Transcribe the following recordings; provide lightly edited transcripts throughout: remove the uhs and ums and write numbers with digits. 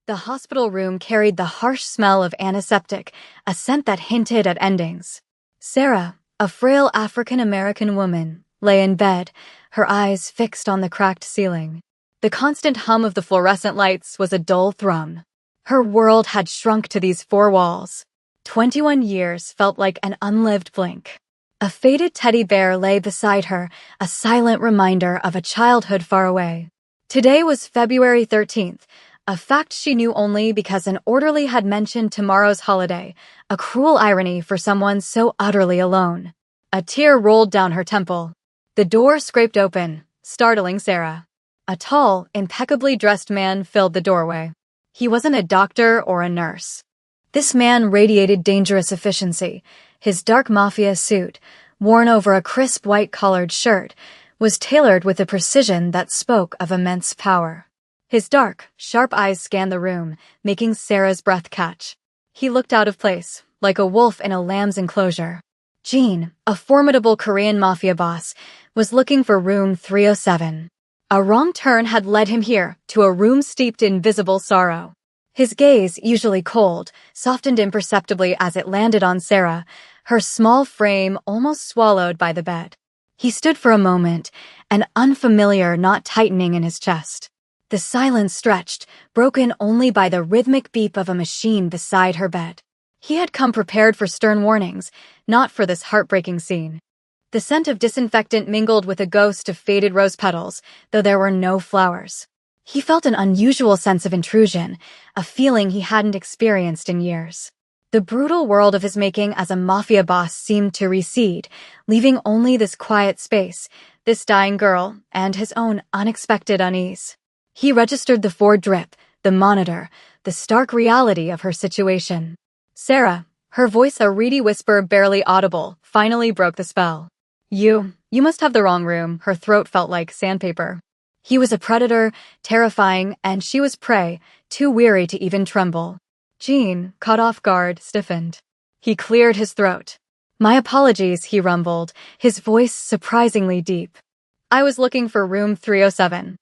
The hospital room carried the harsh smell of antiseptic, a scent that hinted at endings. Sarah, a frail African-American woman, lay in bed, her eyes fixed on the cracked ceiling. The constant hum of the fluorescent lights was a dull thrum. Her world had shrunk to these four walls. 21 years felt like an unlived blink. A faded teddy bear lay beside her, a silent reminder of a childhood far away. Today was February 13th, a fact she knew only because an orderly had mentioned tomorrow's holiday, a cruel irony for someone so utterly alone. A tear rolled down her temple. The door scraped open, startling Sarah. A tall, impeccably dressed man filled the doorway. He wasn't a doctor or a nurse. This man radiated dangerous efficiency. His dark Mafia suit, worn over a crisp white-collared shirt, was tailored with a precision that spoke of immense power. His dark, sharp eyes scanned the room, making Sarah's breath catch. He looked out of place, like a wolf in a lamb's enclosure. Jean, a formidable Korean Mafia boss, was looking for room 307. A wrong turn had led him here, to a room steeped in visible sorrow. His gaze, usually cold, softened imperceptibly as it landed on Sarah, her small frame almost swallowed by the bed. He stood for a moment, an unfamiliar knot tightening in his chest. The silence stretched, broken only by the rhythmic beep of a machine beside her bed. He had come prepared for stern warnings, not for this heartbreaking scene. The scent of disinfectant mingled with a ghost of faded rose petals, though there were no flowers. He felt an unusual sense of intrusion, a feeling he hadn't experienced in years. The brutal world of his making as a Mafia boss seemed to recede, leaving only this quiet space, this dying girl, and his own unexpected unease. He registered the Ford drip, the monitor, the stark reality of her situation. Sarah, her voice a reedy whisper barely audible, finally broke the spell. You must have the wrong room. Her throat felt like sandpaper. He was a predator, terrifying, and she was prey, too weary to even tremble. Jean, caught off guard, stiffened. He cleared his throat. My apologies, he rumbled, his voice surprisingly deep. I was looking for room 307.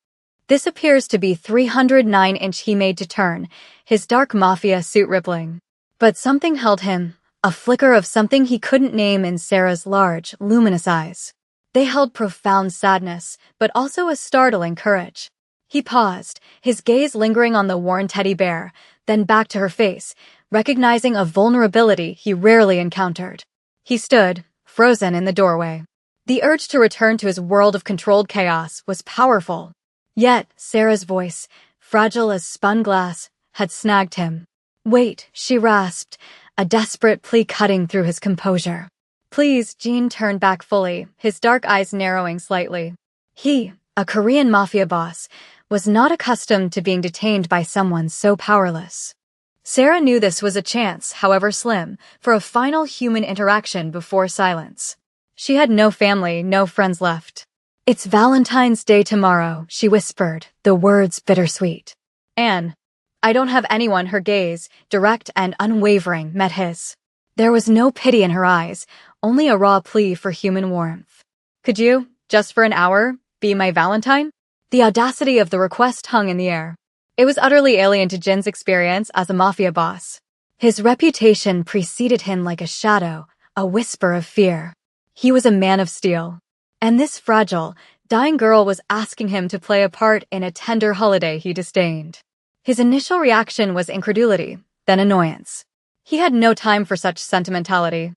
This appears to be 309-inch he made to turn, his dark Mafia suit rippling. But something held him, a flicker of something he couldn't name in Sarah's large, luminous eyes. They held profound sadness, but also a startling courage. He paused, his gaze lingering on the worn teddy bear, then back to her face, recognizing a vulnerability he rarely encountered. He stood, frozen in the doorway. The urge to return to his world of controlled chaos was powerful. Yet, Sarah's voice, fragile as spun glass, had snagged him. Wait, she rasped, a desperate plea cutting through his composure. Please, Jean turned back fully, his dark eyes narrowing slightly. He, a Korean Mafia boss, was not accustomed to being detained by someone so powerless. Sarah knew this was a chance, however slim, for a final human interaction before silence. She had no family, no friends left. It's Valentine's Day tomorrow, she whispered, the words bittersweet. Anne. I don't have anyone. Her gaze, direct and unwavering, met his. There was no pity in her eyes, only a raw plea for human warmth. Could you, just for an hour, be my Valentine? The audacity of the request hung in the air. It was utterly alien to Jin's experience as a Mafia boss. His reputation preceded him like a shadow, a whisper of fear. He was a man of steel. And this fragile, dying girl was asking him to play a part in a tender holiday he disdained. His initial reaction was incredulity, then annoyance. He had no time for such sentimentality.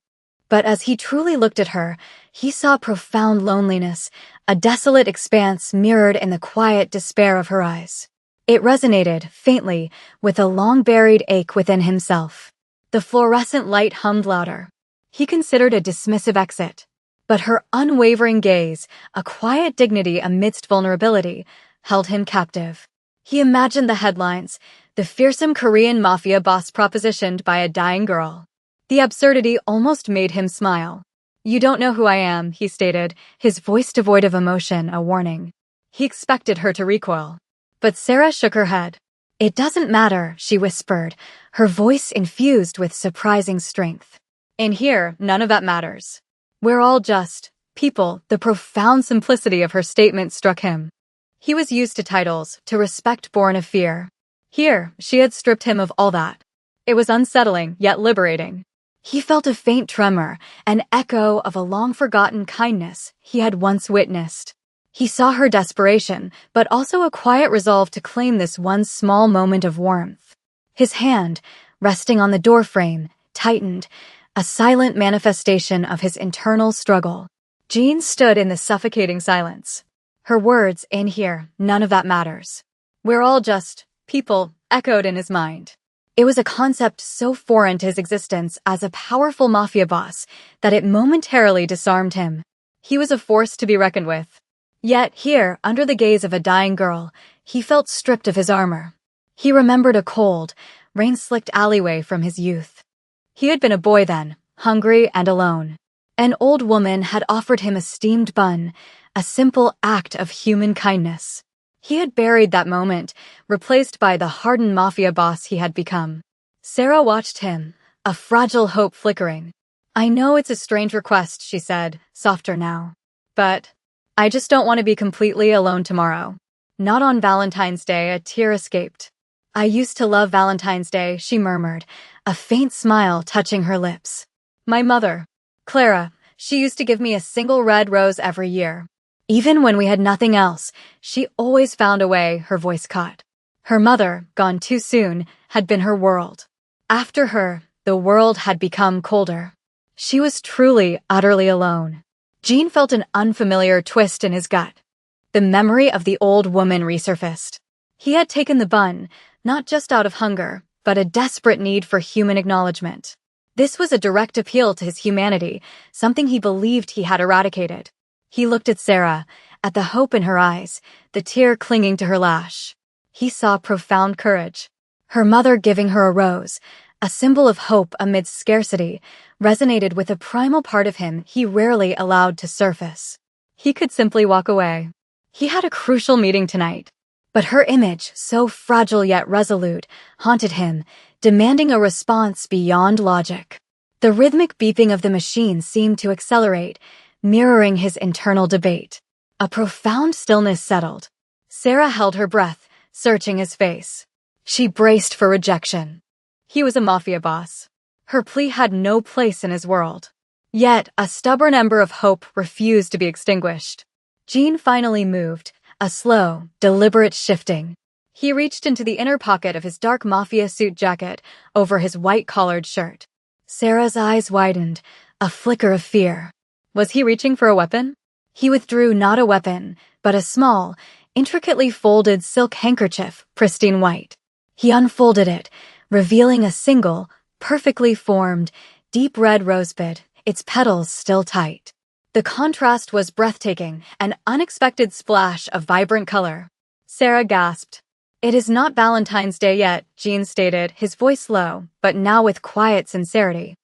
But as he truly looked at her, he saw profound loneliness, a desolate expanse mirrored in the quiet despair of her eyes. It resonated, faintly, with a long-buried ache within himself. The fluorescent light hummed louder. He considered a dismissive exit. But her unwavering gaze, a quiet dignity amidst vulnerability, held him captive. He imagined the headlines, the fearsome Korean Mafia boss propositioned by a dying girl. The absurdity almost made him smile. You don't know who I am, he stated, his voice devoid of emotion, a warning. He expected her to recoil. But Sarah shook her head. It doesn't matter, she whispered, her voice infused with surprising strength. In here, none of that matters. We're all just people. The profound simplicity of her statement struck him. He was used to titles, to respect born of fear. Here, she had stripped him of all that. It was unsettling, yet liberating. He felt a faint tremor, an echo of a long-forgotten kindness he had once witnessed. He saw her desperation, but also a quiet resolve to claim this one small moment of warmth. His hand, resting on the doorframe, tightened, a silent manifestation of his internal struggle. Jean stood in the suffocating silence. Her words, "In here, none of that matters. We're all just people," echoed in his mind. It was a concept so foreign to his existence as a powerful mafia boss that it momentarily disarmed him. He was a force to be reckoned with. Yet here, under the gaze of a dying girl, he felt stripped of his armor. He remembered a cold, rain-slicked alleyway from his youth. He had been a boy then, hungry and alone. An old woman had offered him a steamed bun, a simple act of human kindness. He had buried that moment, replaced by the hardened mafia boss he had become. Sarah watched him, a fragile hope flickering. "I know it's a strange request," she said, softer now. "But I just don't want to be completely alone tomorrow." Not on Valentine's Day, a tear escaped. "I used to love Valentine's Day," she murmured, a faint smile touching her lips. "My mother, Clara, she used to give me a single red rose every year. Even when we had nothing else, she always found a way," her voice caught. Her mother, gone too soon, had been her world. After her, the world had become colder. She was truly, utterly alone. Jean felt an unfamiliar twist in his gut. The memory of the old woman resurfaced. He had taken the bun, not just out of hunger, but a desperate need for human acknowledgement. This was a direct appeal to his humanity, something he believed he had eradicated. He looked at Sarah, at the hope in her eyes, the tear clinging to her lash. He saw profound courage. Her mother giving her a rose, a symbol of hope amidst scarcity, resonated with a primal part of him he rarely allowed to surface. He could simply walk away. He had a crucial meeting tonight. But her image, so fragile yet resolute, haunted him, demanding a response beyond logic. The rhythmic beeping of the machine seemed to accelerate, mirroring his internal debate. A profound stillness settled. Sarah held her breath, searching his face. She braced for rejection. He was a mafia boss. Her plea had no place in his world. Yet, a stubborn ember of hope refused to be extinguished. Jean finally moved, a slow, deliberate shifting. He reached into the inner pocket of his dark mafia suit jacket over his white-collared shirt. Sarah's eyes widened, a flicker of fear. Was he reaching for a weapon? He withdrew not a weapon, but a small, intricately folded silk handkerchief, pristine white. He unfolded it, revealing a single, perfectly formed, deep red rosebud, its petals still tight. The contrast was breathtaking, an unexpected splash of vibrant color. Sarah gasped. "It is not Valentine's Day yet," Jean stated, his voice low, but now with quiet sincerity.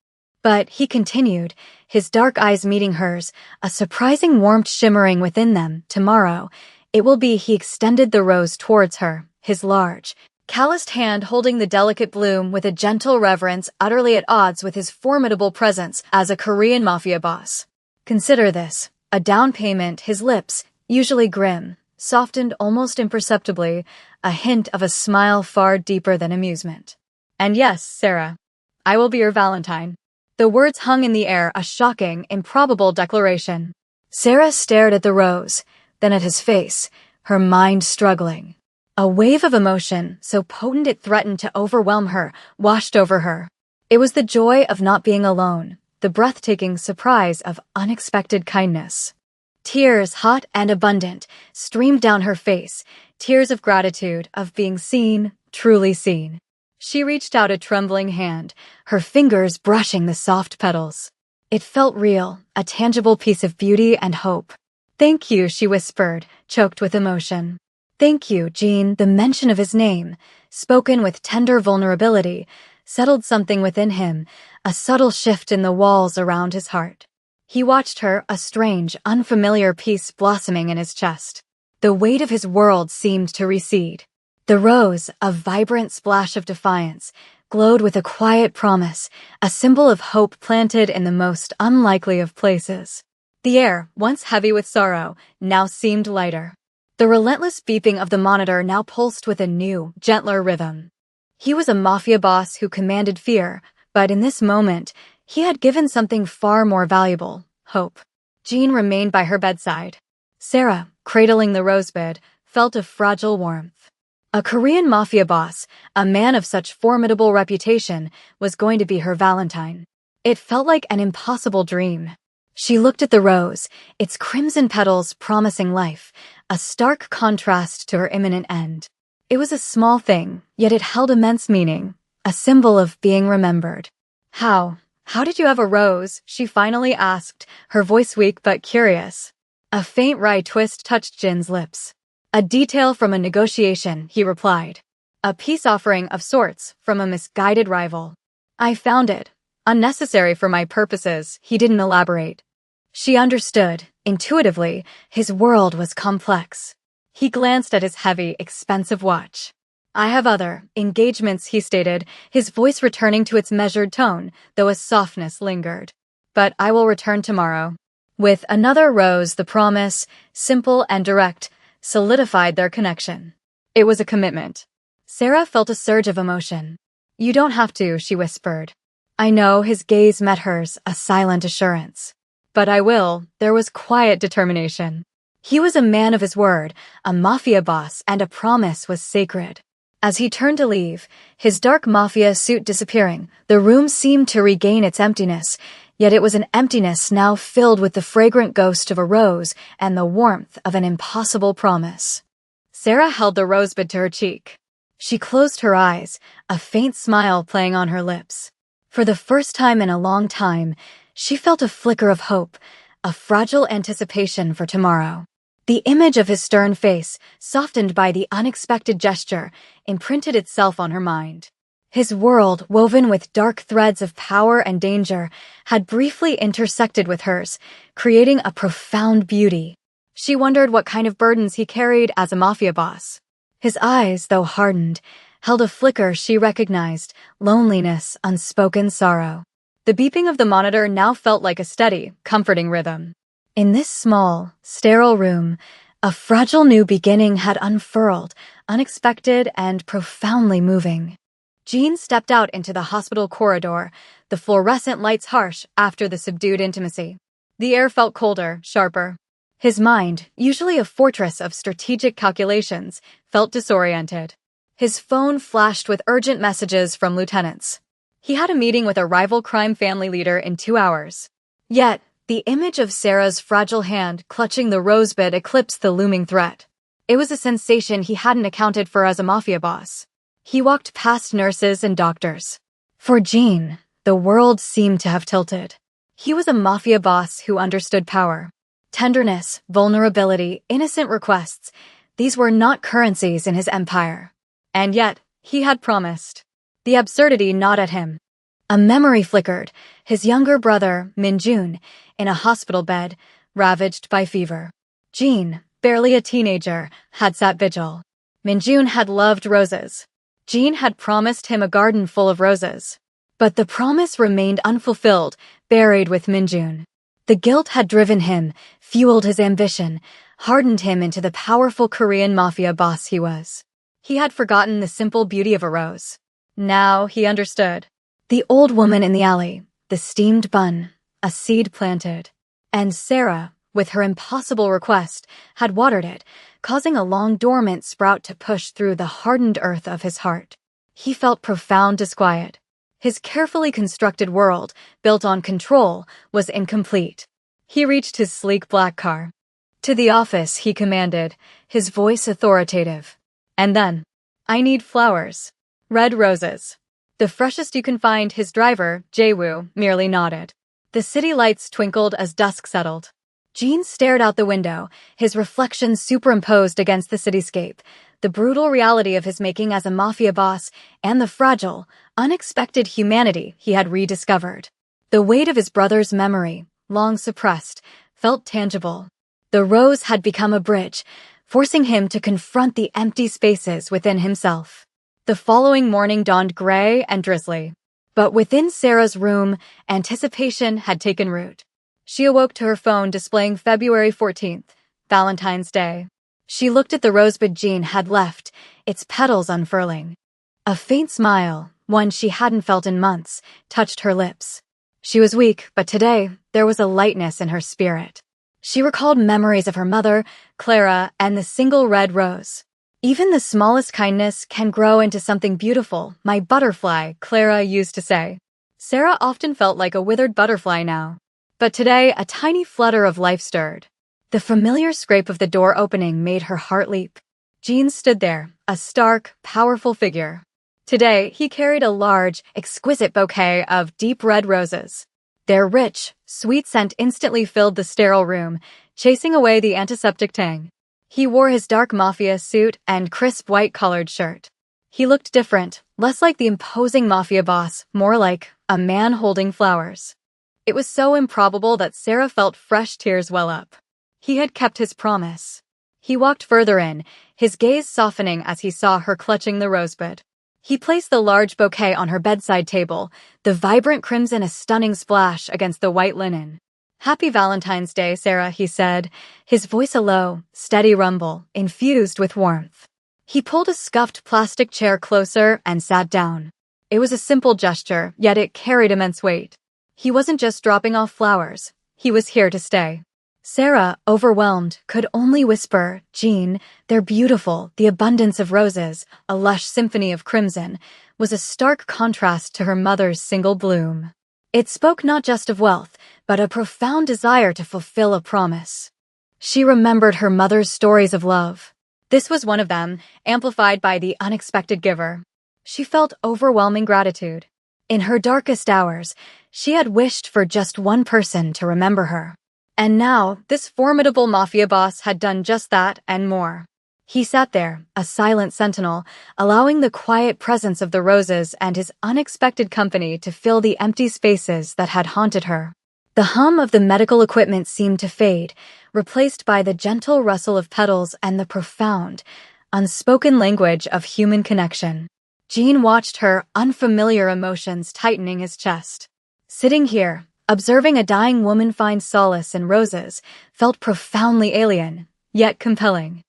But he continued, his dark eyes meeting hers, a surprising warmth shimmering within them. "Tomorrow, it will be." He extended the rose towards her, his large, calloused hand holding the delicate bloom with a gentle reverence utterly at odds with his formidable presence as a Korean mafia boss. "Consider this, a down payment." His lips, usually grim, softened almost imperceptibly, a hint of a smile far deeper than amusement. "And yes, Sarah, I will be your Valentine." The words hung in the air, a shocking, improbable declaration. Sarah stared at the rose, then at his face, her mind struggling. A wave of emotion, so potent it threatened to overwhelm her, washed over her. It was the joy of not being alone, the breathtaking surprise of unexpected kindness. Tears, hot and abundant, streamed down her face, tears of gratitude, of being seen, truly seen. She reached out a trembling hand, her fingers brushing the soft petals. It felt real, a tangible piece of beauty and hope. "Thank you," she whispered, choked with emotion. "Thank you, Jean." The mention of his name, spoken with tender vulnerability, settled something within him, a subtle shift in the walls around his heart. He watched her, a strange, unfamiliar peace blossoming in his chest. The weight of his world seemed to recede. The rose, a vibrant splash of defiance, glowed with a quiet promise, a symbol of hope planted in the most unlikely of places. The air, once heavy with sorrow, now seemed lighter. The relentless beeping of the monitor now pulsed with a new, gentler rhythm. He was a mafia boss who commanded fear, but in this moment, he had given something far more valuable: hope. Jean remained by her bedside. Sarah, cradling the rosebud, felt a fragile warmth. A Korean mafia boss, a man of such formidable reputation, was going to be her Valentine. It felt like an impossible dream. She looked at the rose, its crimson petals promising life, a stark contrast to her imminent end. It was a small thing, yet it held immense meaning, a symbol of being remembered. How did you have a rose?" she finally asked, her voice weak but curious. A faint wry twist touched Jin's lips. "A detail from a negotiation," he replied. "A peace offering of sorts from a misguided rival. I found it unnecessary for my purposes," he didn't elaborate. She understood. Intuitively, his world was complex. He glanced at his heavy, expensive watch. "I have other engagements," he stated, his voice returning to its measured tone, though a softness lingered. "But I will return tomorrow." With another rose, the promise, simple and direct, solidified their connection. It was a commitment. Sarah felt a surge of emotion. "You don't have to," she whispered. "I know," his gaze met hers, a silent assurance. "But I will." There was quiet determination. He was a man of his word, a mafia boss, and a promise was sacred. As he turned to leave, his dark mafia suit disappearing, the room seemed to regain its emptiness, yet it was an emptiness now filled with the fragrant ghost of a rose and the warmth of an impossible promise. Sarah held the rosebud to her cheek. She closed her eyes, a faint smile playing on her lips. For the first time in a long time, she felt a flicker of hope, a fragile anticipation for tomorrow. The image of his stern face, softened by the unexpected gesture, imprinted itself on her mind. His world, woven with dark threads of power and danger, had briefly intersected with hers, creating a profound beauty. She wondered what kind of burdens he carried as a mafia boss. His eyes, though hardened, held a flicker she recognized: loneliness, unspoken sorrow. The beeping of the monitor now felt like a steady, comforting rhythm. In this small, sterile room, a fragile new beginning had unfurled, unexpected and profoundly moving. Jean stepped out into the hospital corridor, the fluorescent lights harsh after the subdued intimacy. The air felt colder, sharper. His mind, usually a fortress of strategic calculations, felt disoriented. His phone flashed with urgent messages from lieutenants. He had a meeting with a rival crime family leader in 2 hours. Yet, the image of Sarah's fragile hand clutching the rosebud eclipsed the looming threat. It was a sensation he hadn't accounted for as a mafia boss. He walked past nurses and doctors. For Jean, the world seemed to have tilted. He was a mafia boss who understood power. Tenderness, vulnerability, innocent requests, these were not currencies in his empire. And yet, he had promised. The absurdity gnawed at him. A memory flickered: his younger brother, Min-jun, in a hospital bed, ravaged by fever. Jean, barely a teenager, had sat vigil. Min-jun had loved roses. Jean had promised him a garden full of roses. But the promise remained unfulfilled, buried with Min-jun. The guilt had driven him, fueled his ambition, hardened him into the powerful Korean mafia boss he was. He had forgotten the simple beauty of a rose. Now he understood. The old woman in the alley, the steamed bun, a seed planted. And Sarah, with her impossible request, had watered it, causing a long dormant sprout to push through the hardened earth of his heart. He felt profound disquiet. His carefully constructed world, built on control, was incomplete. He reached his sleek black car. "To the office," he commanded, his voice authoritative. And then, "I need flowers. Red roses. The freshest you can find." His driver, Jae-woo, merely nodded. The city lights twinkled as dusk settled. Jean stared out the window, his reflection superimposed against the cityscape, the brutal reality of his making as a mafia boss and the fragile, unexpected humanity he had rediscovered. The weight of his brother's memory, long suppressed, felt tangible. The rose had become a bridge, forcing him to confront the empty spaces within himself. The following morning dawned gray and drizzly. But within Sarah's room, anticipation had taken root. She awoke to her phone displaying February 14th, Valentine's Day. She looked at the rosebud Jean had left, its petals unfurling. A faint smile, one she hadn't felt in months, touched her lips. She was weak, but today, there was a lightness in her spirit. She recalled memories of her mother, Clara, and the single red rose. Even the smallest kindness can grow into something beautiful, my butterfly, Clara used to say. Sarah often felt like a withered butterfly now. But today, a tiny flutter of life stirred. The familiar scrape of the door opening made her heart leap. Jean stood there, a stark, powerful figure. Today, he carried a large, exquisite bouquet of deep red roses. Their rich, sweet scent instantly filled the sterile room, chasing away the antiseptic tang. He wore his dark Mafia suit and crisp white-collared shirt. He looked different, less like the imposing Mafia boss, more like a man holding flowers. It was so improbable that Sarah felt fresh tears well up. He had kept his promise. He walked further in, his gaze softening as he saw her clutching the rosebud. He placed the large bouquet on her bedside table, the vibrant crimson a stunning splash against the white linen. "Happy Valentine's Day, Sarah," he said, his voice a low, steady rumble, infused with warmth. He pulled a scuffed plastic chair closer and sat down. It was a simple gesture, yet it carried immense weight. He wasn't just dropping off flowers. He was here to stay. Sarah, overwhelmed, could only whisper, "Jean, they're beautiful." The abundance of roses, a lush symphony of crimson, was a stark contrast to her mother's single bloom. It spoke not just of wealth, but a profound desire to fulfill a promise. She remembered her mother's stories of love. This was one of them, amplified by the unexpected giver. She felt overwhelming gratitude. In her darkest hours, she had wished for just one person to remember her. And now, this formidable Mafia boss had done just that and more. He sat there, a silent sentinel, allowing the quiet presence of the roses and his unexpected company to fill the empty spaces that had haunted her. The hum of the medical equipment seemed to fade, replaced by the gentle rustle of petals and the profound, unspoken language of human connection. Jean watched her unfamiliar emotions tightening his chest. Sitting here, observing a dying woman find solace in roses, felt profoundly alien, yet compelling.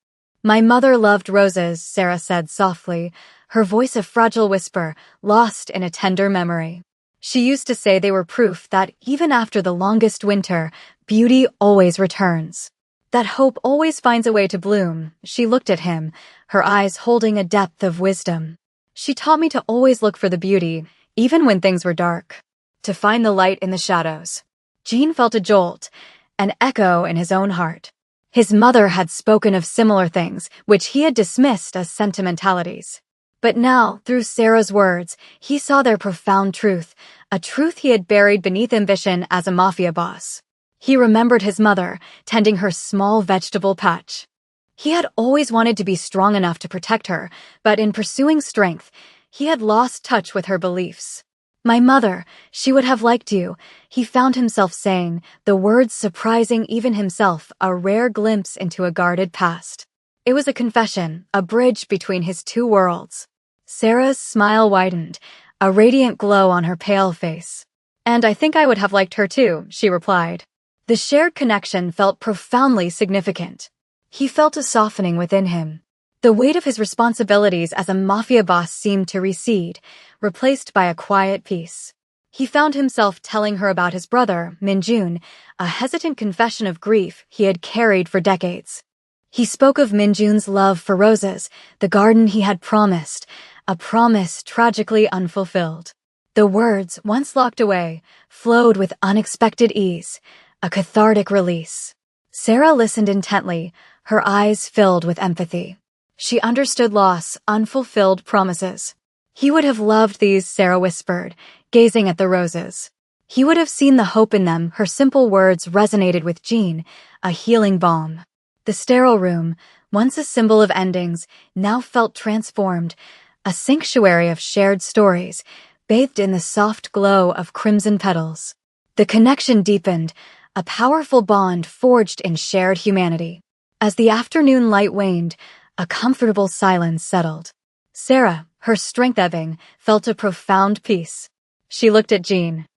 "My mother loved roses," Sarah said softly, her voice a fragile whisper, lost in a tender memory. She used to say they were proof that even after the longest winter, beauty always returns. That hope always finds a way to bloom. She looked at him, her eyes holding a depth of wisdom. "She taught me to always look for the beauty, even when things were dark. To find the light in the shadows." Jean felt a jolt, an echo in his own heart. His mother had spoken of similar things, which he had dismissed as sentimentalities. But now, through Sarah's words, he saw their profound truth, a truth he had buried beneath ambition as a Mafia boss. He remembered his mother, tending her small vegetable patch. He had always wanted to be strong enough to protect her, but in pursuing strength, he had lost touch with her beliefs. "My mother, she would have liked you," he found himself saying, the words surprising even himself, a rare glimpse into a guarded past. It was a confession, a bridge between his two worlds. Sarah's smile widened, a radiant glow on her pale face. "And I think I would have liked her too," she replied. The shared connection felt profoundly significant. He felt a softening within him. The weight of his responsibilities as a Mafia boss seemed to recede, replaced by a quiet peace. He found himself telling her about his brother, Minjun, a hesitant confession of grief he had carried for decades. He spoke of Minjun's love for roses, the garden he had promised, a promise tragically unfulfilled. The words, once locked away, flowed with unexpected ease, a cathartic release. Sarah listened intently, her eyes filled with empathy. She understood loss, unfulfilled promises. He would have loved these, Sarah whispered, gazing at the roses. He would have seen the hope in them. Her simple words resonated with Jean, a healing balm. The sterile room, once a symbol of endings, now felt transformed, a sanctuary of shared stories, bathed in the soft glow of crimson petals. The connection deepened, a powerful bond forged in shared humanity. As the afternoon light waned, a comfortable silence settled. Sarah, her strength ebbing, felt a profound peace. She looked at Jean.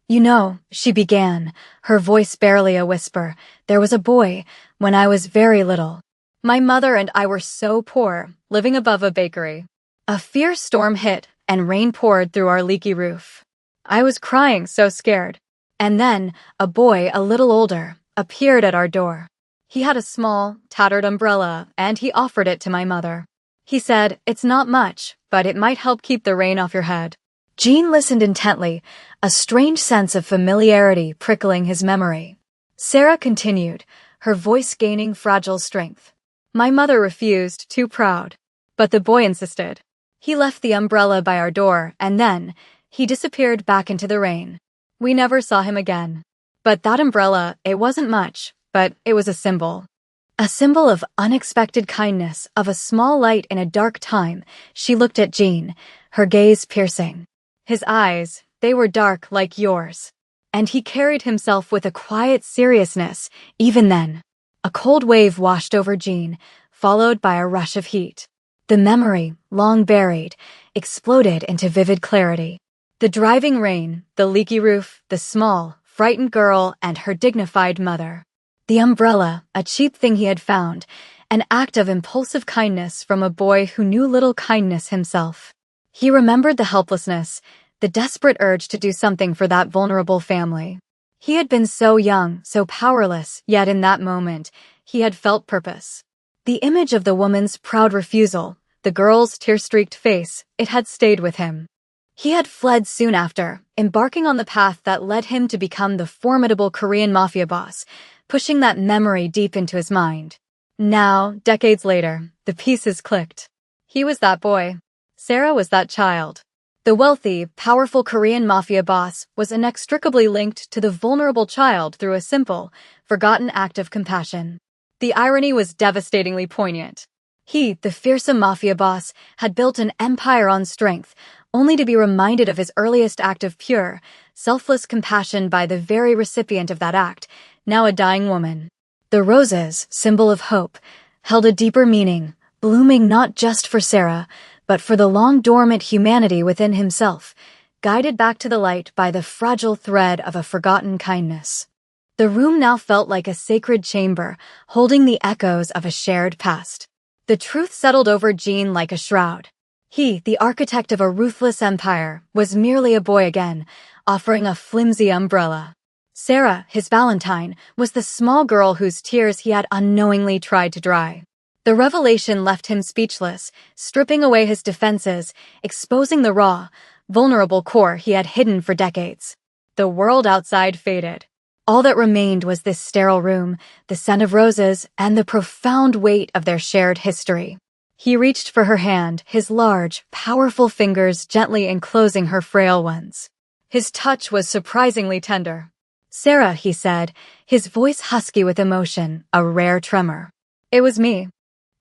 "You know," she began, her voice barely a whisper, "there was a boy, when I was very little. My mother and I were so poor, living above a bakery. A fierce storm hit, and rain poured through our leaky roof. I was crying, so scared. And then, a boy a little older appeared at our door. He had a small, tattered umbrella, and he offered it to my mother. He said, "It's not much, but it might help keep the rain off your head." Jean listened intently, a strange sense of familiarity prickling his memory. Sarah continued, her voice gaining fragile strength. My mother refused, too proud. But the boy insisted. He left the umbrella by our door, and then he disappeared back into the rain. We never saw him again. But that umbrella, it wasn't much, but it was a symbol. A symbol of unexpected kindness, of a small light in a dark time. She looked at Jean, her gaze piercing. His eyes, they were dark like yours. And he carried himself with a quiet seriousness, even then. A cold wave washed over Jean, followed by a rush of heat. The memory, long buried, exploded into vivid clarity. The driving rain, the leaky roof, the small, frightened girl, and her dignified mother. The umbrella, a cheap thing he had found, an act of impulsive kindness from a boy who knew little kindness himself. He remembered the helplessness, the desperate urge to do something for that vulnerable family. He had been so young, so powerless, yet in that moment, he had felt purpose. The image of the woman's proud refusal, the girl's tear-streaked face, it had stayed with him. He had fled soon after, embarking on the path that led him to become the formidable Korean mafia boss, pushing that memory deep into his mind. Now, decades later, the pieces clicked. He was that boy. Sarah was that child. The wealthy, powerful Korean mafia boss was inextricably linked to the vulnerable child through a simple, forgotten act of compassion. The irony was devastatingly poignant. He, the fearsome mafia boss, had built an empire on strength, only to be reminded of his earliest act of pure, selfless compassion by the very recipient of that act, now a dying woman. The roses, symbol of hope, held a deeper meaning, blooming not just for Sarah, but for the long-dormant humanity within himself, guided back to the light by the fragile thread of a forgotten kindness. The room now felt like a sacred chamber, holding the echoes of a shared past. The truth settled over Jean like a shroud. He, the architect of a ruthless empire, was merely a boy again, offering a flimsy umbrella. Sarah, his Valentine, was the small girl whose tears he had unknowingly tried to dry. The revelation left him speechless, stripping away his defenses, exposing the raw, vulnerable core he had hidden for decades. The world outside faded. All that remained was this sterile room, the scent of roses, and the profound weight of their shared history. He reached for her hand, his large, powerful fingers gently enclosing her frail ones. His touch was surprisingly tender. "Sarah," he said, his voice husky with emotion, a rare tremor. "It was me.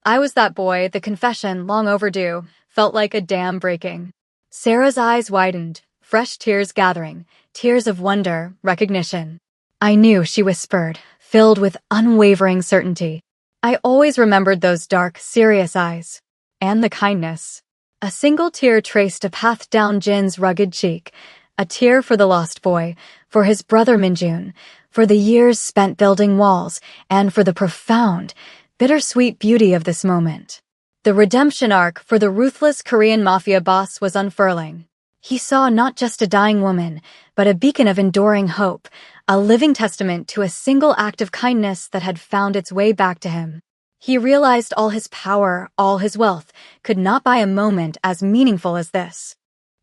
I was that boy, the confession, long overdue, felt like a dam breaking." Sarah's eyes widened, fresh tears gathering, tears of wonder, recognition. "I knew," she whispered, filled with unwavering certainty. "I always remembered those dark, serious eyes. And the kindness." A single tear traced a path down Jin's rugged cheek, a tear for the lost boy, for his brother Minjun, for the years spent building walls, and for the profound, bittersweet beauty of this moment. The redemption arc for the ruthless Korean mafia boss was unfurling. He saw not just a dying woman, but a beacon of enduring hope, a living testament to a single act of kindness that had found its way back to him. He realized all his power, all his wealth, could not buy a moment as meaningful as this.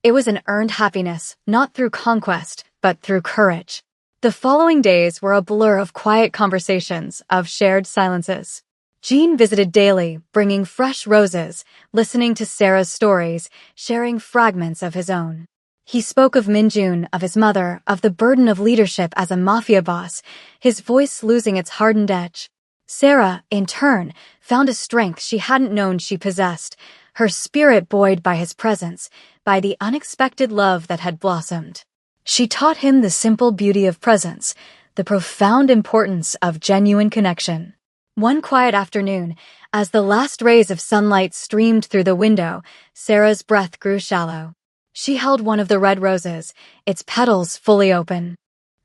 It was an earned happiness, not through conquest, but through courage. The following days were a blur of quiet conversations, of shared silences. Jean visited daily, bringing fresh roses, listening to Sarah's stories, sharing fragments of his own. He spoke of Minjun, of his mother, of the burden of leadership as a mafia boss, his voice losing its hardened edge. Sarah, in turn, found a strength she hadn't known she possessed, her spirit buoyed by his presence, by the unexpected love that had blossomed. She taught him the simple beauty of presence, the profound importance of genuine connection. One quiet afternoon, as the last rays of sunlight streamed through the window, Sarah's breath grew shallow. She held one of the red roses, its petals fully open.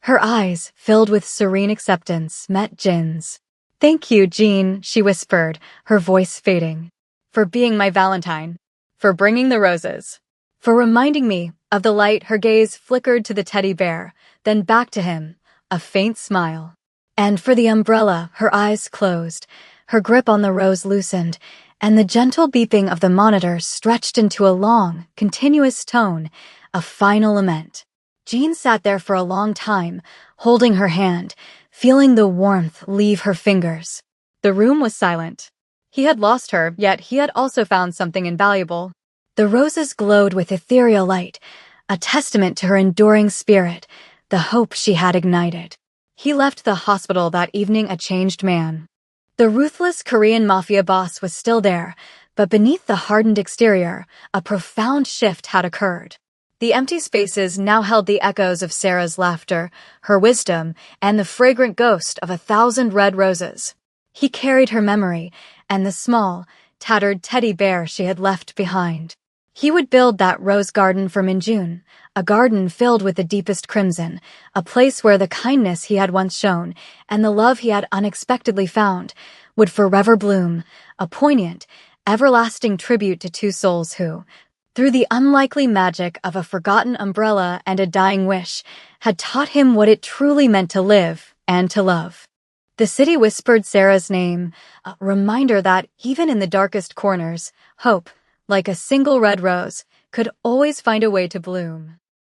Her eyes, filled with serene acceptance, met Jin's. Thank you, Jean, she whispered, her voice fading. For being my Valentine. For bringing the roses. For reminding me of the light. Her gaze flickered to the teddy bear, then back to him, a faint smile. And for the umbrella. Her eyes closed, her grip on the rose loosened, and the gentle beeping of the monitor stretched into a long, continuous tone, a final lament. Jean sat there for a long time, holding her hand, feeling the warmth leave her fingers. The room was silent. He had lost her, yet he had also found something invaluable. The roses glowed with ethereal light, a testament to her enduring spirit, the hope she had ignited. He left the hospital that evening a changed man. The ruthless Korean Mafia boss was still there, but beneath the hardened exterior, a profound shift had occurred. The empty spaces now held the echoes of Sarah's laughter, her wisdom, and the fragrant ghost of 1,000 red roses. He carried her memory and the small, tattered teddy bear she had left behind. He would build that rose garden for Minjun, a garden filled with the deepest crimson, a place where the kindness he had once shown and the love he had unexpectedly found would forever bloom, a poignant, everlasting tribute to two souls who, through the unlikely magic of a forgotten umbrella and a dying wish, had taught him what it truly meant to live and to love. The city whispered Sarah's name, a reminder that, even in the darkest corners, hope, like a single red rose, could always find a way to bloom.